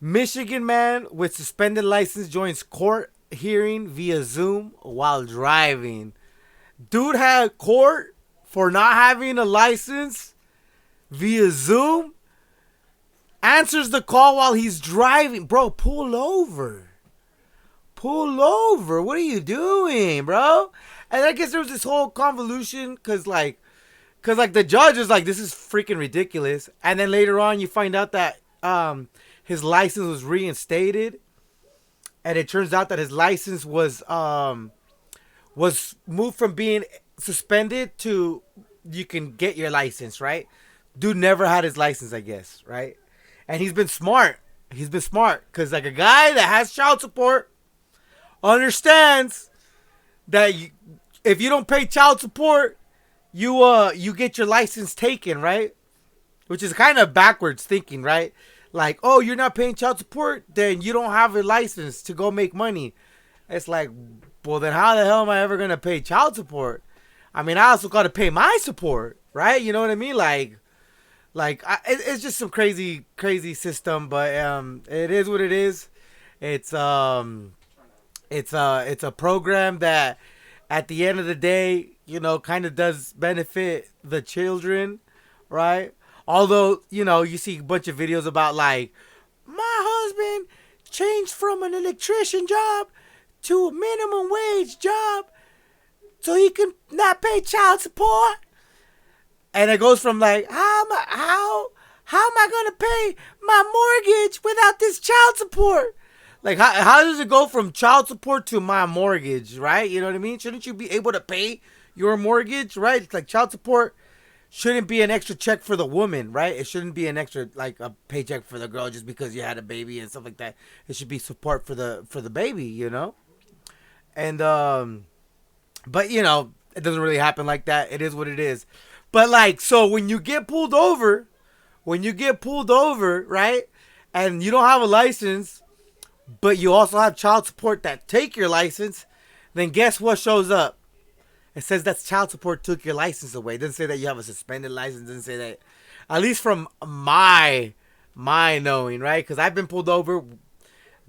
Michigan man with suspended license joins court hearing via Zoom while driving. Dude had court for not having a license via Zoom. Answers the call while he's driving. Bro, pull over. Pull over. What are you doing, bro? And I guess there was this whole convolution because the judge is like, this is freaking ridiculous. And then later on, you find out that his license was reinstated, and it turns out that his license was moved from being suspended to you can get your license, right? Dude never had his license, I guess, right? And he's been smart. He's been smart because like a guy that has child support understands that if you don't pay child support, you get your license taken, right? Which is kind of backwards thinking, right? Like, oh, you're not paying child support, then you don't have a license to go make money. It's like, well, then how the hell am I ever gonna pay child support? I mean, I also got to pay my support, right? You know what I mean? It's just some crazy system, but it is what it is. It's it's a program that, at the end of the day, kind of does benefit the children, right? Although, you see a bunch of videos about like, my husband changed from an electrician job to a minimum wage job so he can not pay child support. And it goes from like, how am I gonna pay my mortgage without this child support? Like, how does it go from child support to my mortgage, right? You know what I mean? Shouldn't you be able to pay your mortgage, right? It's like child support shouldn't be an extra check for the woman, right? It shouldn't be an extra, like, a paycheck for the girl just because you had a baby and stuff like that. It should be support for the baby, And but it doesn't really happen like that. It is what it is. But like, so when you get pulled over, right, and you don't have a license, but you also have child support that take your license, then guess what shows up? It says that child support took your license away. It doesn't say that you have a suspended license. It doesn't say that. At least from my knowing, right? Because I've been pulled over,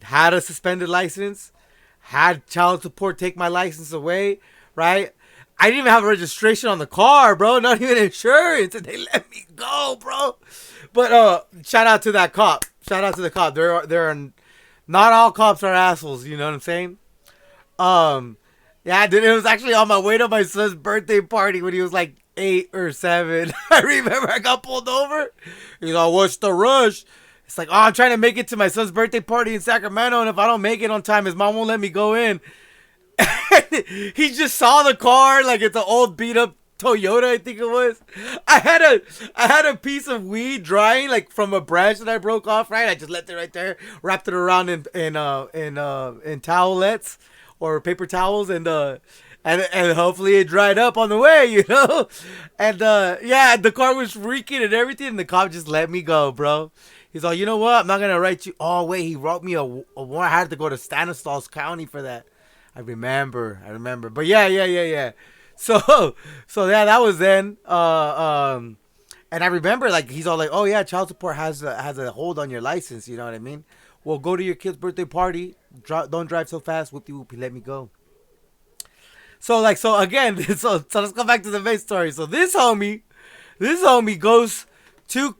had a suspended license, had child support take my license away, right? I didn't even have a registration on the car, bro. Not even insurance, and they let me go, bro. But shout out to that cop. Shout out to the cop. There are not all cops are assholes. You know what I'm saying? Yeah, dude. It was actually on my way to my son's birthday party when he was like 8 or 7. I remember I got pulled over. He's like, "What's the rush?" It's like, "Oh, I'm trying to make it to my son's birthday party in Sacramento, and if I don't make it on time, his mom won't let me go in." He just saw the car, like it's an old beat up Toyota, I think it was. I had a piece of weed drying like from a branch that I broke off, right? I just left it right there, wrapped it around in towelettes or paper towels, and hopefully it dried up on the way. And yeah, the car was reeking and everything, and the cop just let me go, bro. He's like, you know what? I'm not gonna write you. Oh wait, he wrote me a warrant. I had to go to Stanislaus County for that. I remember. But yeah. So, so yeah, that was then. And I remember like he's all like, "Oh yeah, child support has a hold on your license." You know what I mean? Well, go to your kid's birthday party. Don't drive so fast. Whoopie whoopie, let me go. So again, so let's go back to the main story. So this homie goes to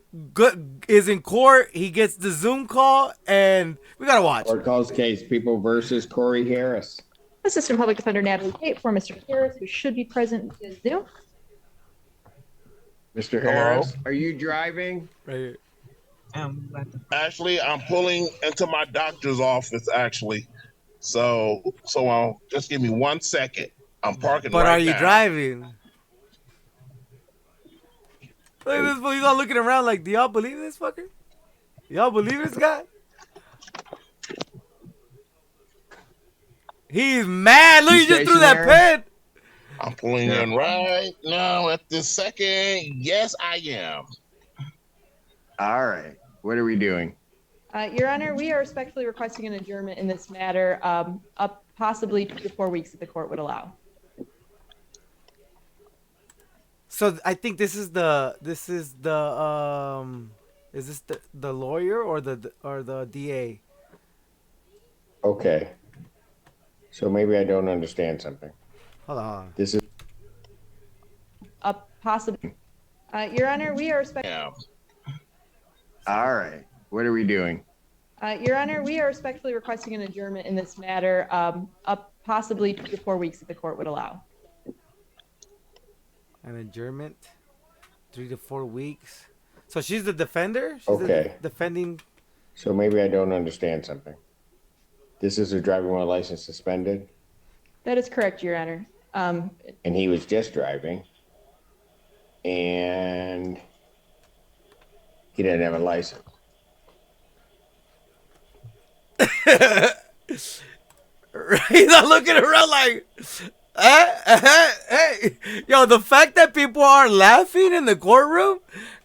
is in court. He gets the Zoom call, and we gotta watch. Court calls case People versus Corey Harris. Assistant Public Defender Natalie Tate for Mr. Harris, who should be present via Zoom. Mr. Harris, are you driving? Right here. Actually, I'm pulling into my doctor's office. Actually, so just give me 1 second. I'm parking. But right are you now. driving? Look at this fool. He's all looking around like, do y'all believe this fucker? Y'all believe this guy? He's mad. Look, he just threw that pen. I'm pulling in right now at this second. Yes, I am. All right. What are we doing? Your Honor, we are respectfully requesting an adjournment in this matter, up possibly 2 to 4 weeks if the court would allow. So I think this is the Is this the lawyer or the DA? Okay. So maybe I don't understand something. Hold on. This is Possibly. Your Honor, we are respectfully. Yeah. All right. What are we doing? Your Honor, we are respectfully requesting an adjournment in this matter, up possibly 2 to 4 weeks if the court would allow. An adjournment, 3 to 4 weeks. So she's the defender. She's Okay. the defending. so maybe I don't understand something. This is a driving while license suspended, That is correct, Your Honor. and he was just driving, and he didn't have a license. He's not looking around like, hey, yo. The fact that people are laughing in the courtroom,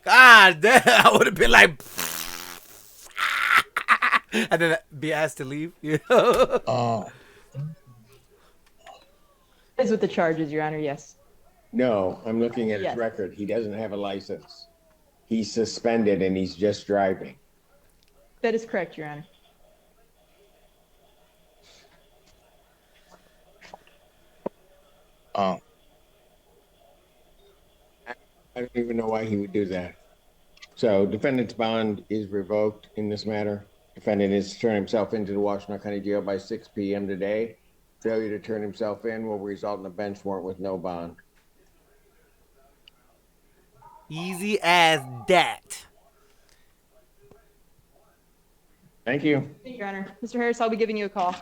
God damn, I would have been like, and then be asked to leave. You know? Is with the charges, Your Honor, yes. No, I'm looking at his Yes. record. He doesn't have a license. He's suspended and he's just driving. That is correct, Your Honor. Uh, I don't even know why he would do that. So defendant's bond is revoked in this matter. Defendant is to turn himself into the Washington County Jail by 6 p.m. today. Failure to turn himself in will result in a bench warrant with no bond. Easy as that. Thank you. Thank you, Your Honor. Mr. Harris, I'll be giving you a call.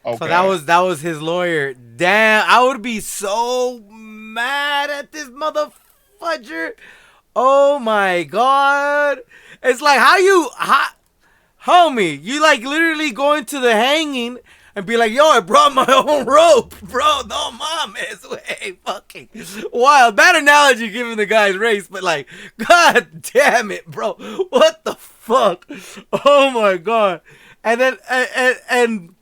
okay. So that was his lawyer. Damn, I would be so mad at this motherfudger. Oh my god. It's like homie, you like literally going to the hanging and be like, yo, I brought my own rope, bro. No mames, way fucking wild. Bad analogy given the guy's race, but like, god damn it, bro. What the fuck? Oh my god. And then and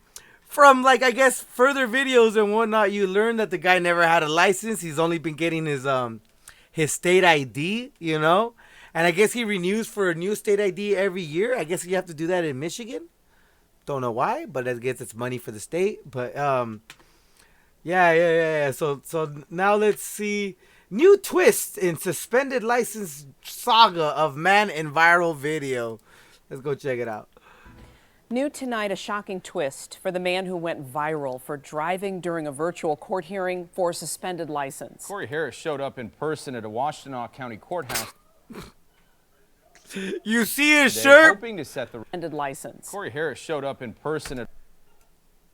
from like I guess further videos and whatnot, you learn that the guy never had a license. He's only been getting his state ID, you know, and I guess he renews for a new state ID every year. I guess you have to do that in Michigan. Don't know why, but I guess it's money for the state. But yeah. So now let's see new twist in suspended license saga of man in viral video. Let's go check it out. New tonight, a shocking twist for the man who went viral for driving during a virtual court hearing for a suspended license. Corey Harris showed up in person at a Washtenaw County courthouse You see his today, shirt? hoping to set the Suspended license. Corey Harris showed up in person at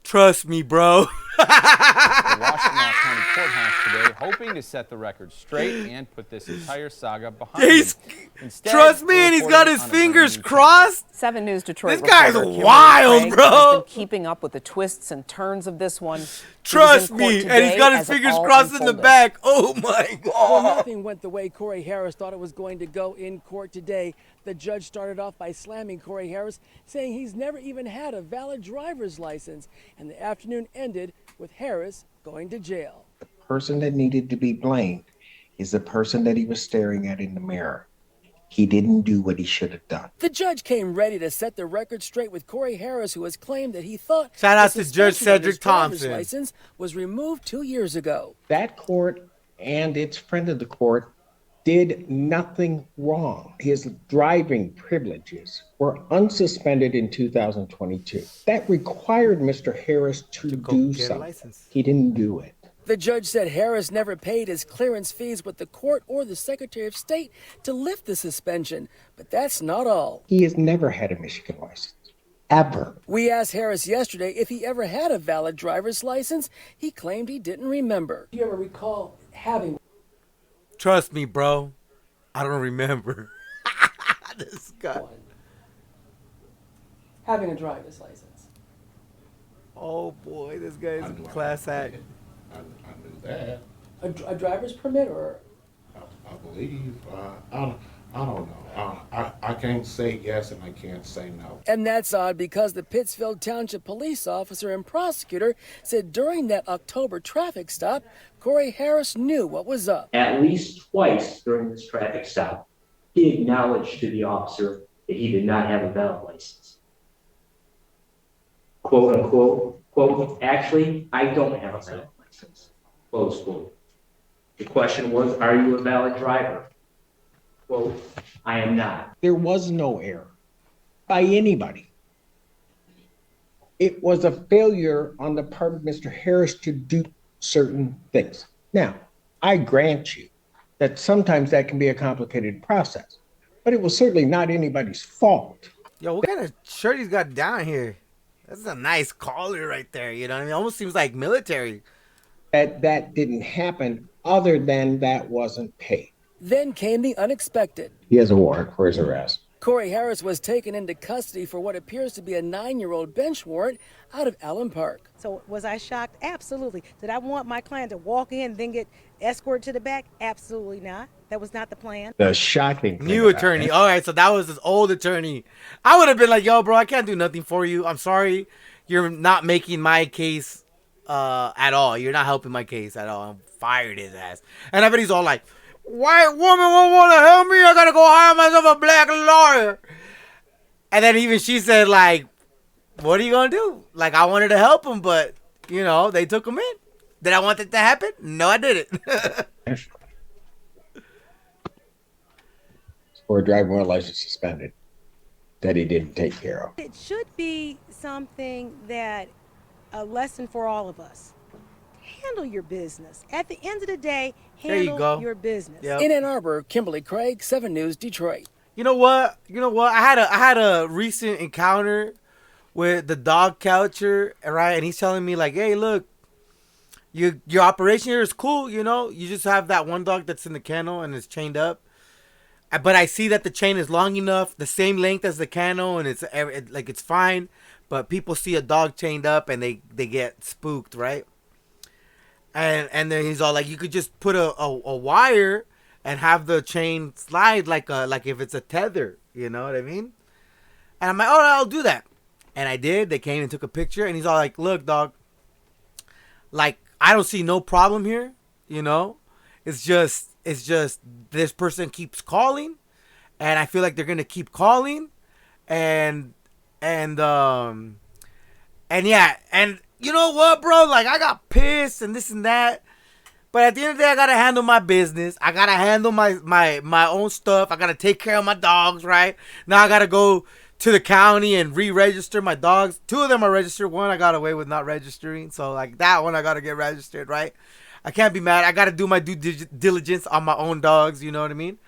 Trust me, bro. the Washtenaw County courthouse today, hoping to set the record straight and put this entire saga behind He's him. Instead, trust me, we're and he's got reporting his on a brand fingers new crossed. 7 News Detroit This guy's reporter Kimberly wild, Craig bro. has been keeping up with the twists and turns of this one. He was Trust in court me, and today he's got his as it fingers all crossed in the unfolded. back. Oh my Well, god. nothing went the way Corey Harris thought it was going to go in court today. The judge started off by slamming Corey Harris, saying he's never even had a valid driver's license. And the afternoon ended with Harris going to jail. The person that needed to be blamed is the person that he was staring at in the mirror. He didn't do what he should have done. The judge came ready to set the record straight with Corey Harris, who has claimed that he thought Shout out the to Judge suspension of his Cedric driver's Thompson. license was removed 2 years ago. That court and its friend of the court did nothing wrong. His driving privileges were unsuspended in 2022. That required Mr. Harris to go do get a something. license. He didn't do it. The judge said Harris never paid his clearance fees with the court or the Secretary of State to lift the suspension. But that's not all. He has never had a Michigan license, ever. We asked Harris yesterday if he ever had a valid driver's license. He claimed he didn't remember. Do you ever recall having Trust me, bro. I don't remember. This guy. a driver's license? Oh boy, this guy's a class act. I knew that. A driver's permit or? I believe. I don't know. I can't say yes and I can't say no. And that's odd because the Pittsfield Township police officer and prosecutor said during that October traffic stop, Corey Harris knew what was up. At least twice during this traffic stop, he acknowledged to the officer that he did not have a valid license. Quote unquote, quote, actually, I don't have a valid license. Close quote. The question was, are you a valid driver? Quote, I am not. There was no error by anybody. It was a failure on the part of Mr. Harris to do certain things. Now, I grant you that sometimes that can be a complicated process, but it was certainly not anybody's fault. Yo, what kind of shirt he's got down here? That's a nice collar right there. You know what I mean? Almost seems like military. That didn't happen, other than that wasn't paid. Then came the unexpected. He has a warrant for his arrest. Corey Harris was taken into custody for what appears to be a 9-year-old bench warrant out of Allen Park. So was I shocked? Absolutely. Did I want my client to walk in, then get escorted to the back? Absolutely not. That was not the plan. The shocking thing New about attorney. it- All right, so that was his old attorney. I would have been like, yo, bro, I can't do nothing for you. I'm sorry. You're not making my case at all. You're not helping my case at all. I'm fired his ass. And I bet he's all like, white woman won't want to help me. I got to go hire myself a black lawyer. And then even she said, like, what are you going to do? Like, I wanted to help him, but, you know, they took him in. Did I want that to happen? No, I didn't. For a driving while license suspended that he didn't take care of. It should be something that a lesson for all of us. Handle your business. At the end of the day, There you handle go. your business. Yep. In Ann Arbor, Kimberly Craig, 7 News, Detroit. You know what? I had a recent encounter with the dog catcher, right? And he's telling me like, hey, look, your operation here is cool, you know? You just have that one dog that's in the kennel and is chained up. But I see that the chain is long enough, the same length as the kennel, and it's fine. But people see a dog chained up and they get spooked, right? And then he's all like, you could just put a wire and have the chain slide like if it's a tether, you know what I mean? And I'm like, oh, I'll do that. And I did. They came and took a picture, and he's all like, look, dog, like, I don't see no problem here, you know? It's just this person keeps calling, and I feel like they're gonna keep calling, and yeah, and you know what, bro? Like, I got pissed and this and that, but at the end of the day, I gotta handle my business. I gotta handle my own stuff. I gotta take care of my dogs, right? Now I gotta go to the county and re-register my dogs. 2 of them are registered. One I got away with not registering, so like that one I gotta get registered, right? I can't be mad. I gotta do my due diligence on my own dogs. You know what I mean?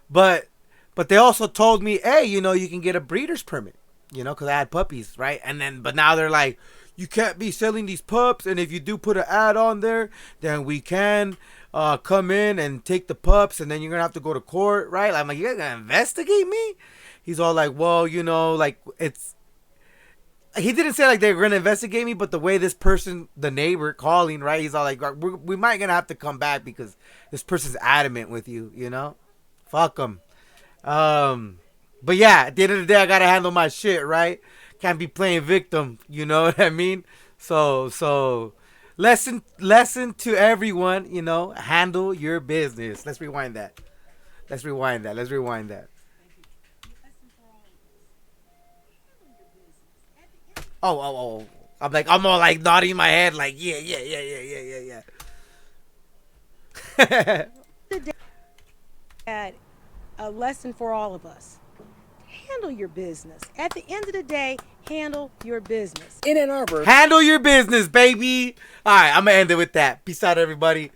But they also told me, hey, you know, you can get a breeder's permit, you know, because I had puppies, right? But now they're like, you can't be selling these pups, and if you do put an ad on there, then we can come in and take the pups, and then you're gonna have to go to court, right? I'm like, you're gonna investigate me? He's all like, well, you know, like, it's. He didn't say like they were gonna investigate me, but the way this person, the neighbor calling, right? He's all like, we might gonna have to come back because this person's adamant with you, you know? Fuck them. But yeah, at the end of the day, I gotta handle my shit, right? Can't be playing victim, you know what I mean? So lesson to everyone, you know, handle your business. Let's rewind that. Oh. I'm all like nodding my head like, yeah. At a lesson for all of us. Handle your business. At the end of the day, handle your business. In Ann Arbor. Handle your business, baby. All right, I'm going to end it with that. Peace out, everybody.